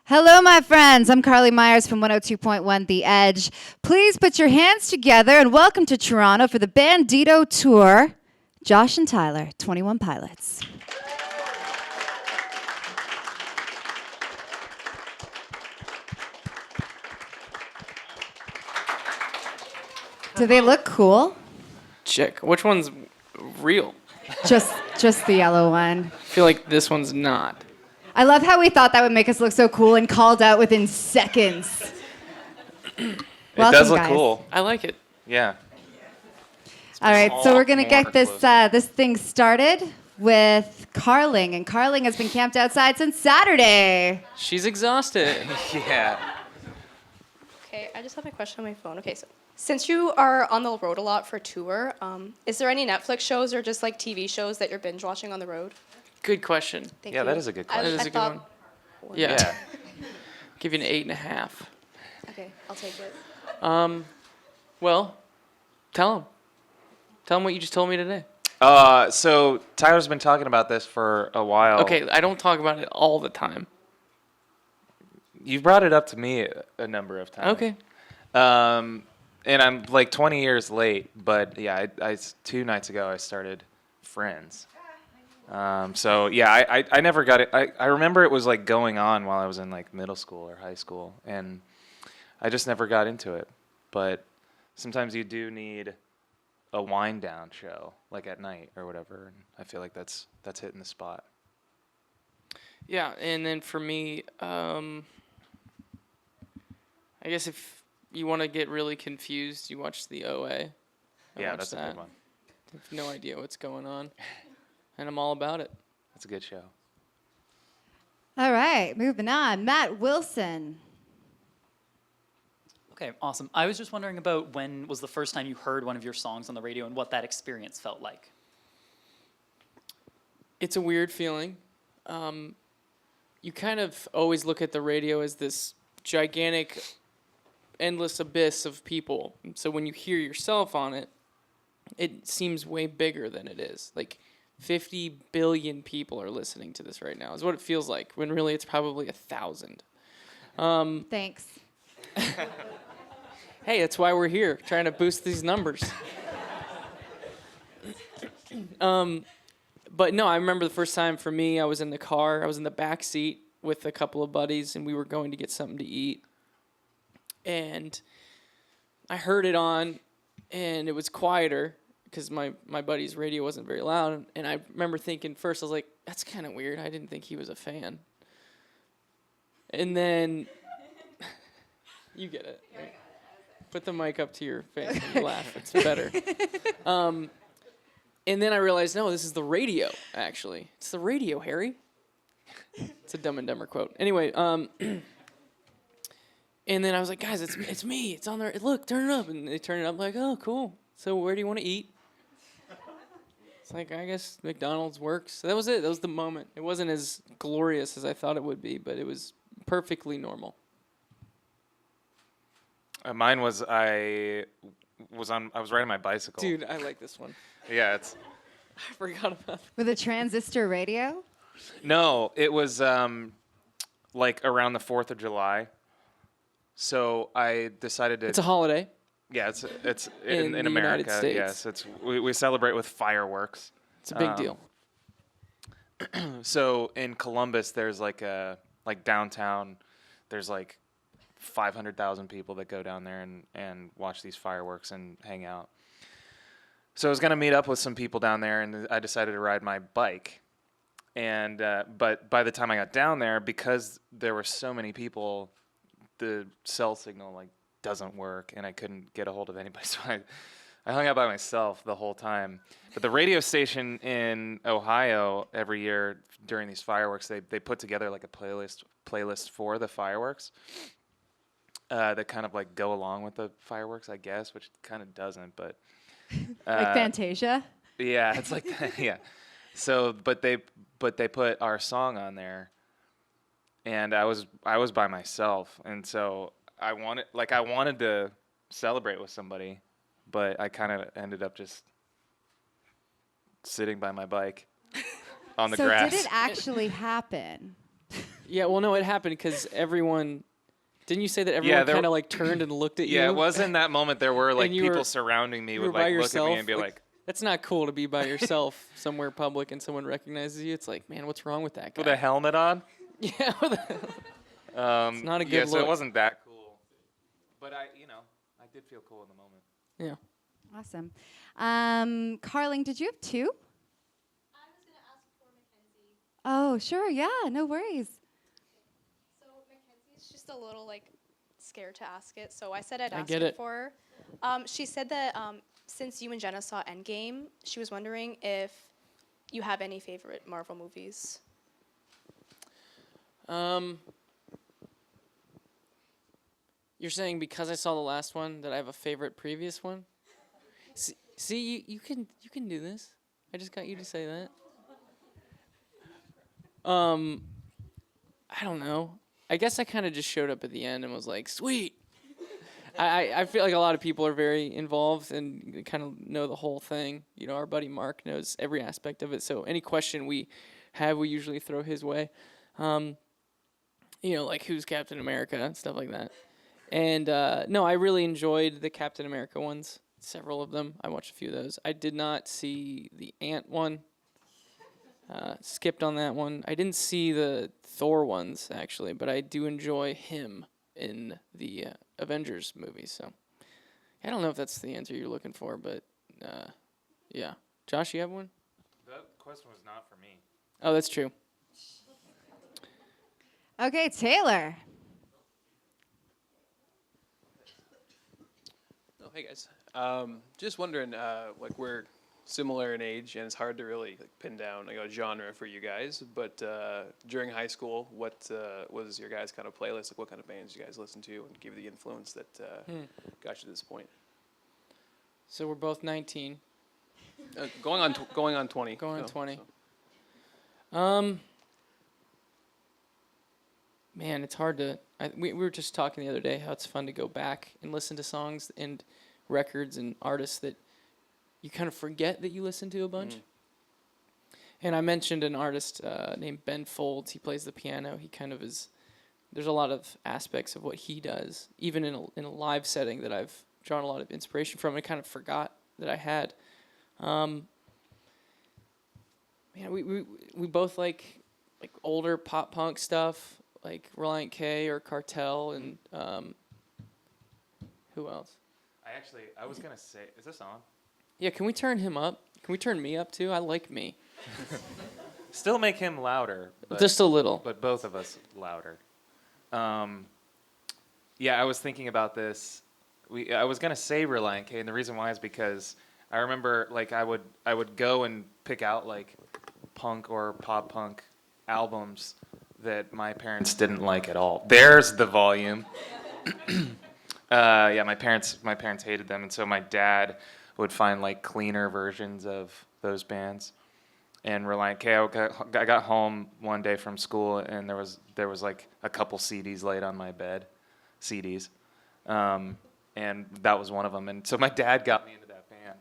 Hello, my friends. I'm Carly Myers from 102.1 The Edge. Please put your hands together and welcome to Toronto for the Bandito tour. Josh and Tyler, 21 Pilots. Do they look cool? Check. Which one's real? Just the yellow one. I feel like this one's not. I love how we thought that would make us look so cool and called out within seconds. It Welcome, does look guys. cool. I like it. Yeah. All right, so we're gonna More get this close. this thing started with Carling, and Carling has been camped outside since Saturday. She's exhausted. Yeah. Okay, I just have my question on my phone. Okay, so since you are on the road a lot for tour, is there any Netflix shows or just like TV shows that you're binge watching on the road? Good question. Thank Yeah, you. that is a good I- question. That is I a good thought- one. Yeah. Yeah. Give you an 8.5. Okay, I'll take it. Well, tell him. Tell him what you just told me today. So Tyler's been talking about this for a while. Okay, I don't talk about it all the time. You've brought it up to me a number of times. Okay. And I'm like 20 years late, but yeah, I 2 nights ago I started Friends. So yeah, I never got it. I remember it was like going on while I was in like middle school or high school, and I just never got into it. But sometimes you do need a wind down show, like at night or whatever, and I feel like that's hitting the spot. Yeah, and then for me, I guess if you want to get really confused, you watch the OA. I Yeah, watch that's a that. good one. I have no idea what's going on, and I'm all about it. That's a good show. All right, moving on. Matt Wilson. Okay, awesome. I was just wondering about when was the first time you heard one of your songs on the radio and what that experience felt like. It's a weird feeling. You kind of always look at the radio as this gigantic, endless abyss of people. So when you hear yourself on it, it seems way bigger than it is. Like 50 billion people are listening to this right now is what it feels like, when really it's probably 1,000. Thanks. Hey, that's why we're here, trying to boost these numbers. But no, I remember the first time for me, I was in the car. I was in the back seat with a couple of buddies, and we were going to get something to eat. And I heard it on, and it was quieter because my buddy's radio wasn't very loud. And I remember thinking first, I was like, that's kind of weird. I didn't think he was a fan. And then, you get it. Right? Put the mic up to your face and laugh. It's better. And then I realized, no, this is the radio, actually. It's the radio, Harry. It's a Dumb and Dumber quote. Anyway, and then I was like, guys, it's me. It's on there. Look, turn it up. And they turn it up. I'm like, oh, cool. So where do you want to eat? It's like, I guess McDonald's works. So that was it. That was the moment. It wasn't as glorious as I thought it would be, but it was perfectly normal. Mine was I was riding my bicycle. Dude, I like this one. Yeah, it's I forgot about that. With a transistor radio? no, it was like around the 4th of July. So I decided to It's a holiday. yeah, it's in in the America. United States. Yes, we celebrate with fireworks. It's a big deal. So in Columbus, there's like downtown, there's like 500,000 people that go down there and watch these fireworks and hang out. So I was gonna meet up with some people down there, and I decided to ride my bike. And but by the time I got down there, because there were so many people, the cell signal like doesn't work, and I couldn't get a hold of anybody. So I hung out by myself the whole time. But the radio station in Ohio every year during these fireworks, they put together like a playlist for the fireworks that kind of like go along with the fireworks, I guess, which kind of doesn't, but Like Fantasia? yeah, it's like that, yeah. So, but they put our song on there, and I was by myself, and so I wanted to celebrate with somebody, but I kind of ended up just sitting by my bike on the so grass. did it actually happen? Yeah, well, no, it happened because everyone. Didn't you say that everyone there- kind of like turned and looked at you? Yeah, it was in that moment there were like And you people were- surrounding me You would were by like look at yourself. me and be like, that's not cool to be by yourself somewhere public and someone recognizes you. It's like, man, what's wrong with that guy? with a helmet on. Yeah, it's not a good Yeah, look. so it wasn't that cool. But I did feel cool in the moment. Yeah. Awesome. Carling, did you have two? I was gonna ask for Mackenzie. Oh, sure. Yeah, no worries. So Mackenzie's just a little like scared to ask it, so I said I'd I ask get it it. for her. She said that since you and Jenna saw Endgame, she was wondering if you have any favorite Marvel movies. You're saying because I saw the last one that I have a favorite previous one? See, you can do this. I just got you to say that. I don't know. I guess I kind of just showed up at the end and was like, sweet. I feel like a lot of people are very involved and kind of know the whole thing. You know, our buddy Mark knows every aspect of it. So any question we have, we usually throw his way. You know, like who's Captain America and stuff like that. And no, I really enjoyed the Captain America ones, several of them. I watched a few of those. I did not see the Ant one. Skipped on that one. I didn't see the Thor ones, actually, but I do enjoy him in the Avengers movies. So I don't know if that's the answer you're looking for, but yeah. Josh, you have one? That question was not for me. Oh, that's true. Okay, Taylor. Oh, hey guys. Just wondering, like we're similar in age, and it's hard to really like, pin down like a genre for you guys. But during high school, what was your guys' kind of playlist? Like, what kind of bands you guys listened to, and give you the influence that got you to this point? So we're both 19. Going on 20. Going on Oh, 20. so. Man, it's hard to. We were just talking the other day how it's fun to go back and listen to songs and records and artists that you kind of forget that you listen to a bunch. And I mentioned an artist named Ben Folds. He plays the piano. He kind of is. There's a lot of aspects of what he does, even in a live setting, that I've drawn a lot of inspiration from. I kind of forgot that I had. Man, we both like older pop punk stuff, like Reliant K or Cartel, and who else? I was gonna say, is this on? Yeah, can we turn him up? Can we turn me up too? I like me. Still make him louder, but, Just a little. but both of us louder. Yeah, I was thinking about this. I was gonna say Reliant K, and the reason why is because I remember like I would go and pick out like punk or pop punk albums that my parents didn't like at all. There's the volume. Yeah, my parents hated them, and so my dad would find like cleaner versions of those bands. And Reliant K, I got home one day from school, and there was like a couple CDs laid on my bed, CDs, and that was one of them. And so my dad got me into that band,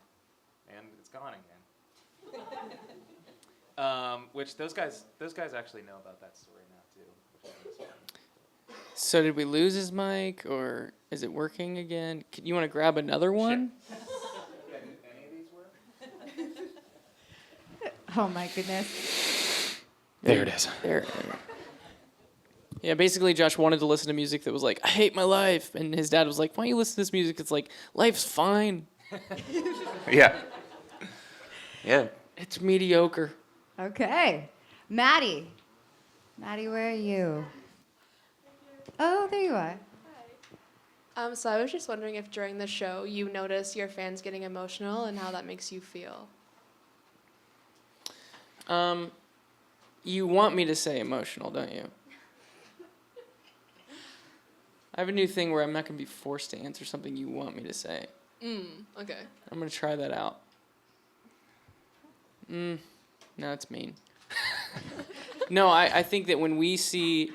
and it's gone again. Which those guys actually know about that story now too. Which I think is funny. So did we lose his mic, or is it working again? You want to grab another one? Any of these work? Oh my goodness. There it is. There. Yeah, basically Josh wanted to listen to music that was like, I hate my life. And his dad was like, why don't you listen to this music? It's like, life's fine. Yeah. Yeah. It's mediocre. Okay. Maddie. Maddie, where are you? Oh, there you are. So I was just wondering if during the show you notice your fans getting emotional and how that makes you feel. You want me to say emotional, don't you? I have a new thing where I'm not going to be forced to answer something you want me to say. Okay. I'm going to try that out. No, it's mean. No, I think that when we see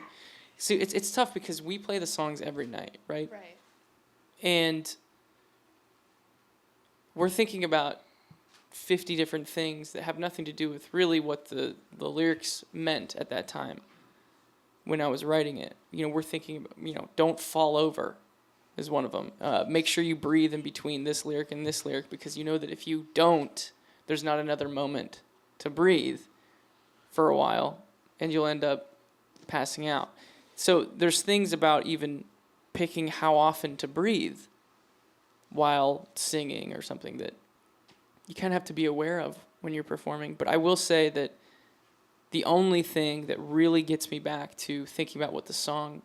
it's tough because we play the songs every night, right? Right. And we're thinking about 50 different things that have nothing to do with really what the lyrics meant at that time. when I was writing it. We're thinking about, don't fall over is one of them. Make sure you breathe in between this lyric and this lyric, because you know that if you don't, there's not another moment to breathe for a while, and you'll end up passing out. So there's things about even picking how often to breathe while singing or something that you kind of have to be aware of when you're performing. But I will say that the only thing that really gets me back to thinking about what the song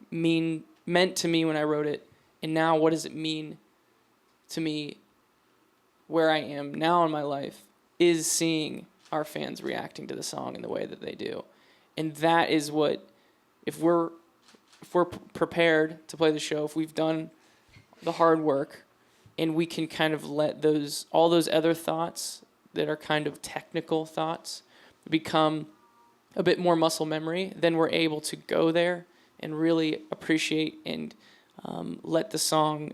meant to me when I wrote it, and now what does it mean to me where I am now in my life, is seeing our fans reacting to the song in the way that they do. And that is what, if we're prepared to play the show, if we've done the hard work, and we can kind of let all those other thoughts that are kind of technical thoughts become a bit more muscle memory, then we're able to go there and really appreciate and let the song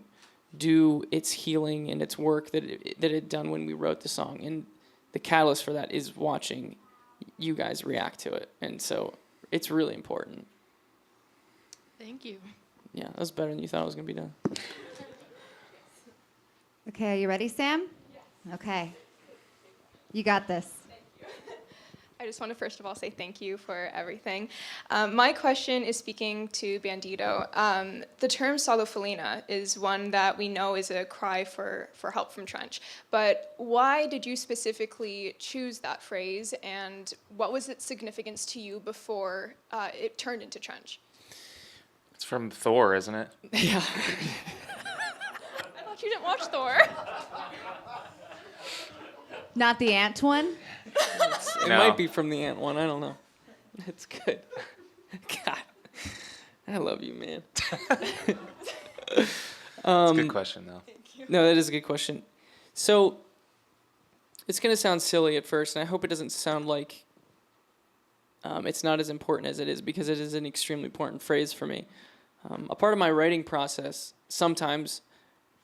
do its healing and its work that it done when we wrote the song. And the catalyst for that is watching you guys react to it. And so it's really important. Thank you. Yeah, that was better than you thought it was going to be done. Okay, are you ready, Sam? Yes. Okay. You got this. I just want to first of all say thank you for everything. My question is speaking to Bandito. The term Solofolina is one that we know is a cry for help from Trench. But why did you specifically choose that phrase, and what was its significance to you before it turned into Trench? It's from Thor, isn't it? Yeah. I thought you didn't watch Thor. Not the ant one? It No. might be from the ant one. I don't know. It's good. God, I love you, man. It's a good question, though. No, that is a good question. So it's going to sound silly at first, and I hope it doesn't sound like it's not as important as it is, because it is an extremely important phrase for me. A part of my writing process, sometimes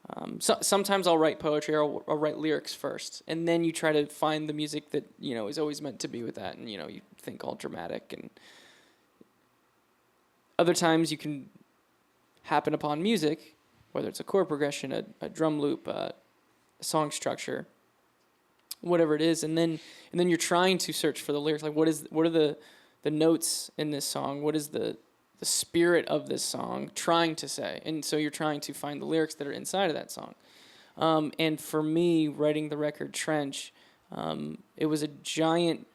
I'll write poetry, or I'll write lyrics first, and then you try to find the music that is always meant to be with that, and you think all dramatic. And other times you can happen upon music, whether it's a chord progression, a drum loop, a song structure, whatever it is, and then you're trying to search for the lyrics. Like what are the notes in this song? What is the spirit of this song trying to say? And so you're trying to find the lyrics that are inside of that song. And for me, writing the record Trench, it was a giant,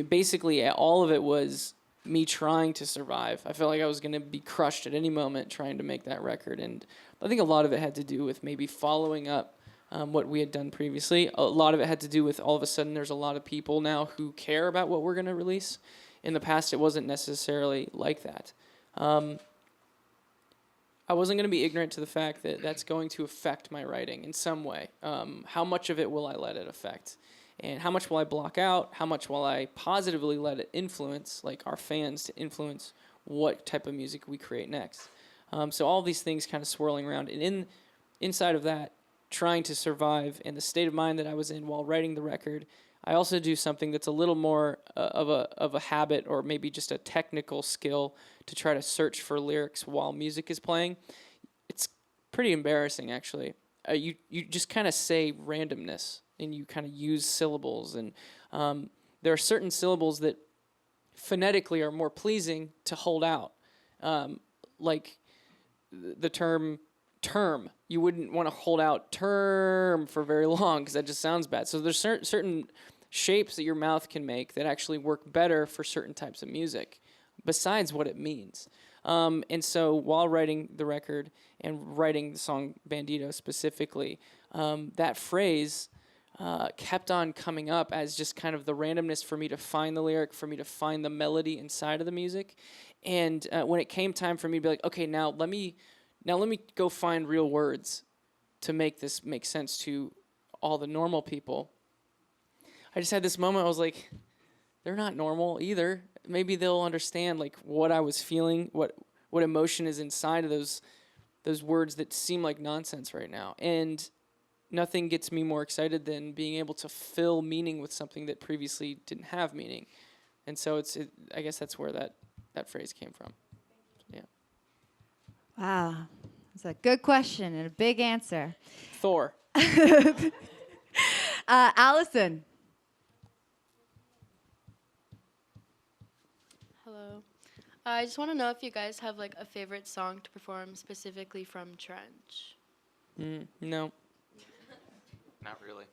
basically all of it was me trying to survive. I felt like I was going to be crushed at any moment trying to make that record. And I think a lot of it had to do with maybe following up what we had done previously. A lot of it had to do with all of a sudden there's a lot of people now who care about what we're going to release. In the past, it wasn't necessarily like that. I wasn't going to be ignorant to the fact that that's going to affect my writing in some way. How much of it will I let it affect? And how much will I block out? How much will I positively let it influence, like our fans, to influence what type of music we create next? So all these things kind of swirling around. And inside of that, trying to survive and the state of mind that I was in while writing the record, I also do something that's a little more of a habit, or maybe just a technical skill, to try to search for lyrics while music is playing. It's pretty embarrassing, actually. You just kind of say randomness, and you kind of use syllables, and there are certain syllables that phonetically are more pleasing to hold out, like the term. You wouldn't want to hold out term for very long, because that just sounds bad. So there's certain shapes that your mouth can make that actually work better for certain types of music, besides what it means. And so while writing the record and writing the song Bandito specifically, that phrase kept on coming up as just kind of the randomness for me to find the lyric, for me to find the melody inside of the music. And when it came time for me to be like, okay, now let me go find real words to make this make sense to all the normal people, I just had this moment. I was like, they're not normal either. Maybe they'll understand like what I was feeling, what emotion is inside of those words that seem like nonsense right now. And nothing gets me more excited than being able to fill meaning with something that previously didn't have meaning. And so I guess that's where that that phrase came from. Yeah. Wow. That's a good question and a big answer. Thor. Allison. Hello. I just want to know if you guys have like a favorite song to perform specifically from Trench. No. Not really.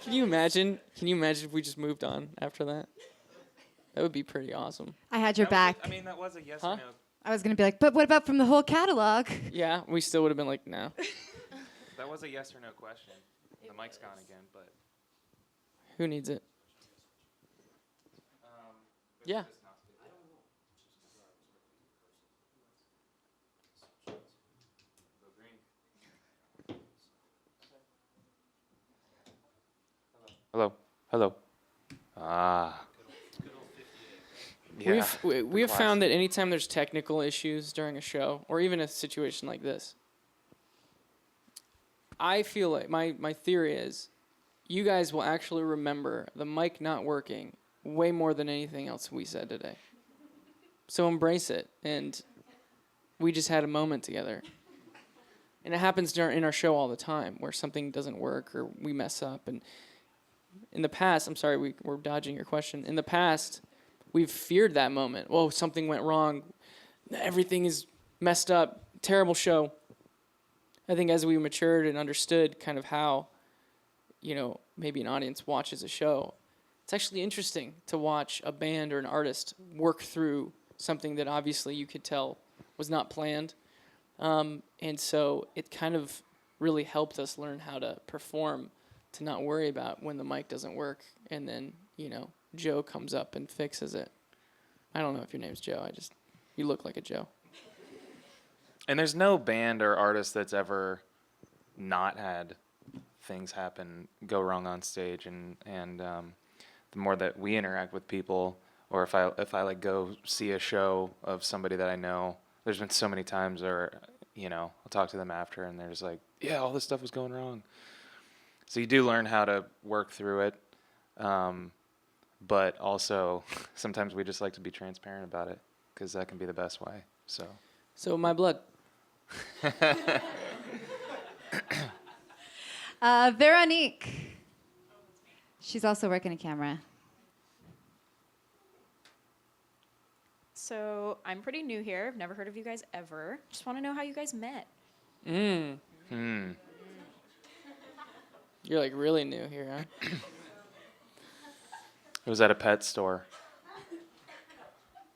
Can you imagine? Can you imagine if we just moved on after that? That would be pretty awesome. I had your back. That was a yes Huh? or no. I was going to be like, but what about from the whole catalog? Yeah, we still would have been like, no. That was a yes or no question. The mic's gone again, but. Who needs it? Yeah. Hello. Hello. Ah. Yeah, We have found that anytime there's technical issues during a show, or even a situation like this, I feel like my theory is you guys will actually remember the mic not working way more than anything else we said today. So embrace it. And we just had a moment together. And it happens in our show all the time where something doesn't work or we mess up. And in the past, I'm sorry, we're dodging your question. In the past, we've feared that moment. Whoa, something went wrong. Everything is messed up. Terrible show. I think as we matured and understood kind of how, maybe an audience watches a show, it's actually interesting to watch a band or an artist work through something that obviously you could tell was not planned. And so it kind of really helped us learn how to perform, to not worry about when the mic doesn't work. And then, Joe comes up and fixes it. I don't know if your name's Joe. You look like a Joe. And there's no band or artist that's ever not had things go wrong on stage, and the more that we interact with people, or if I like go see a show of somebody that I know, there's been so many times where I'll talk to them after, and they're just like, yeah, all this stuff was going wrong. So you do learn how to work through it, but also sometimes we just like to be transparent about it because that can be the best way. So my blood. Veronique. She's also working a camera. So I'm pretty new here. I've never heard of you guys ever. Just want to know how you guys met. You're like really new here, huh? it was at a pet store.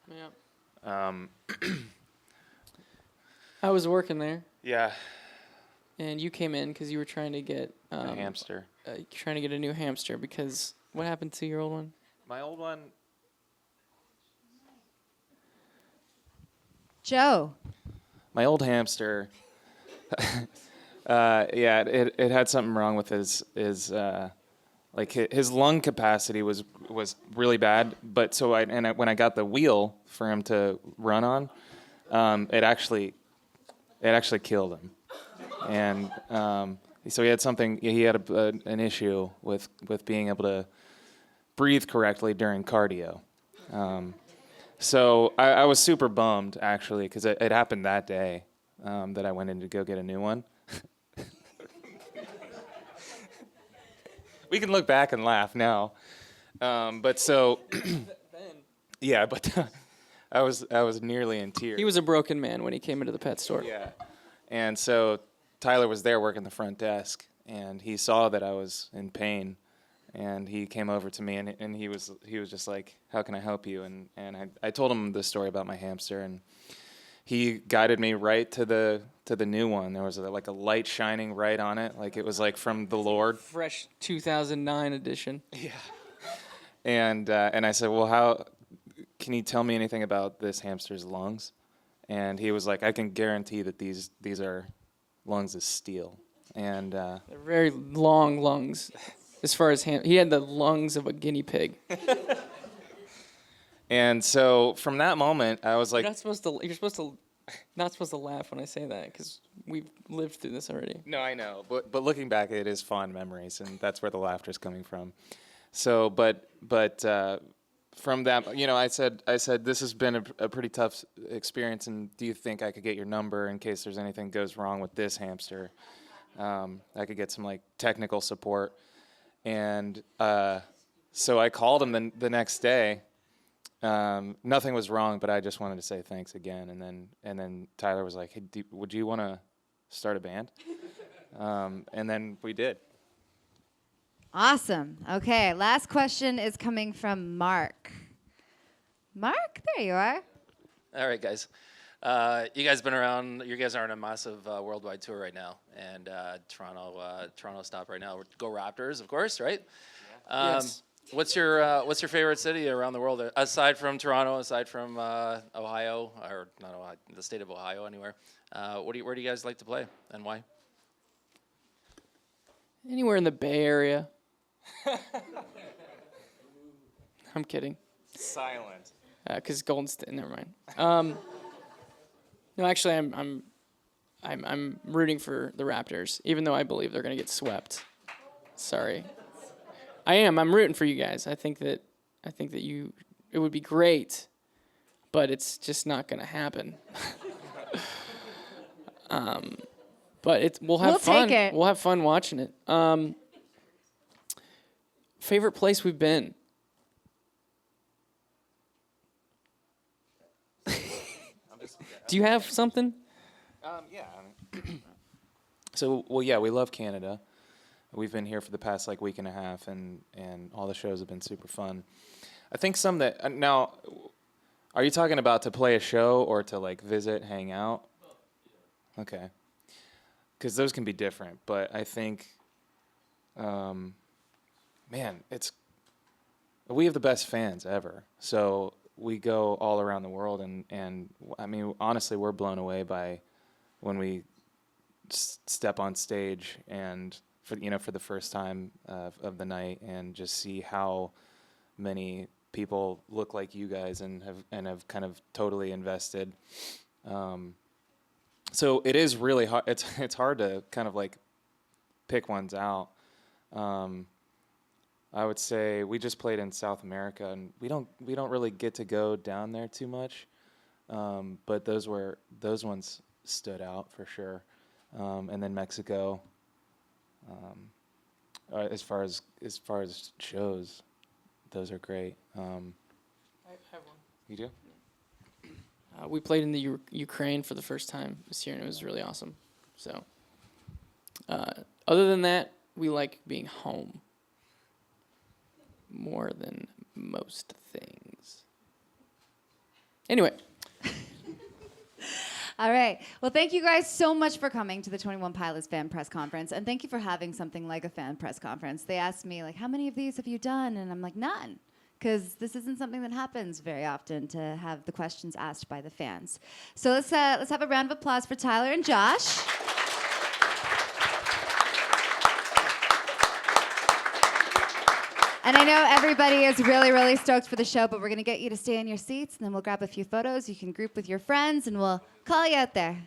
Yeah. I was working there. Yeah. And you came in because you were trying to get A hamster. Trying to get a new hamster because what happened to your old one? My old one. Joe. My old hamster. It had something wrong with his lung capacity was really bad. But when I got the wheel for him to run on, it actually killed him. And so he had an issue with being able to breathe correctly during cardio. So I was super bummed, actually, because it happened that day that I went in to go get a new one. We can look back and laugh now. Yeah, but I was nearly in tears. He was a broken man when he came into the pet store. Yeah. And so Tyler was there working the front desk, and he saw that I was in pain, and he came over to me, and he was just like, how can I help you? And I told him the story about my hamster, and he guided me right to the new one. There was a light shining right on it, like it was like from the Lord. Fresh 2009 edition. Yeah. And I said, well, how can you tell me anything about this hamster's lungs? And he was like, I can guarantee that these are lungs of steel. And They're very long lungs. As far as he had the lungs of a guinea pig. and so from that moment, I was like, You're not supposed to laugh when I say that because we've lived through this already. no, I know, but looking back, it is fond memories, and that's where the laughter's coming from. So, but from that, I said this has been a pretty tough experience, and do you think I could get your number in case there's anything goes wrong with this hamster? I could get some like technical support, and so I called him the next day. Nothing was wrong, but I just wanted to say thanks again, and then Tyler was like, "Hey, would you want to start a band?" And then we did. Awesome. Okay, last question is coming from Mark. Mark, there you are. All right, guys. You guys been around. You guys are on a massive worldwide tour right now, and Toronto stop right now. Go Raptors, of course, right? Yes. What's your favorite city around the world aside from Toronto, aside from Ohio, or not Ohio, the state of Ohio, anywhere? Where do you guys like to play, and why? Anywhere in the Bay Area. I'm kidding. Silent. Because Golden State. Never mind. No, actually, I'm rooting for the Raptors, even though I believe they're gonna get swept. Sorry. I am. I'm rooting for you guys. I think that it would be great, but it's just not gonna happen. But we'll have fun. take it. We'll have fun watching it. Favorite place we've been? Do you have something? Yeah. So, well, yeah, we love Canada. We've been here for the past like week and a half, and all the shows have been super fun. I think some that now, are you talking about to play a show or to like visit, hang out? Okay, because those can be different. But I think, man, we have the best fans ever. So we go all around the world, and I mean, honestly, we're blown away by when we step on stage and for the first time of the night, and just see how many people look like you guys and have kind of totally invested. So it is really hard. It's hard to kind of like pick ones out. I would say we just played in South America, and we don't really get to go down there too much. But those ones stood out for sure. And then Mexico. As far as shows, those are great. I have one. You do? We played in the Ukraine for the first time this year, and it was really awesome. So, other than that, we like being home more than most things. Anyway. All right. Well, thank you guys so much for coming to the 21 Pilots fan press conference, and thank you for having something like a fan press conference. They asked me, like, how many of these have you done? And I'm like, none, because this isn't something that happens very often to have the questions asked by the fans. So let's have a round of applause for Tyler and Josh. And I know everybody is really, really stoked for the show, but we're going to get you to stay in your seats, and then we'll grab a few photos. You can group with your friends, and we'll call you out there.